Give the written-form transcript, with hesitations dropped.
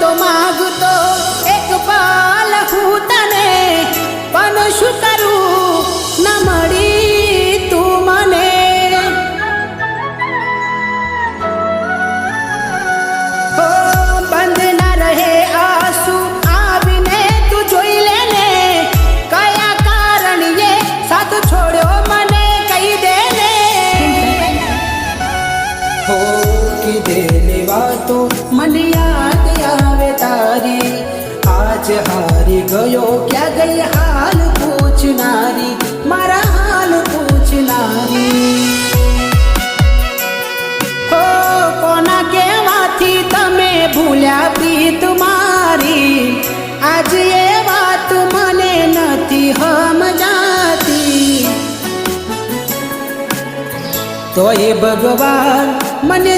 તો માગતો એક પાલ હું તને, પણ શું કરું ન મળી તું મને. ઓ બંધ ના રહે આંસુ આવીને તું જોઈ લે ને, કયા કારણે સાથ છોડ્યો મને કહી દે ને. હો કીધેલી વાતો મને યાદ આવે તારી, આજ હારી ગયો ક્યાં ગઈ હાલ પૂછનારી, મારા હાલ પૂછનારી. હો કોના કહેવાથી તમે ભૂલ્યા પ્રીત મારી, આજ એ વાત મને નથી સમજાતી. તો એ ભગવાન મને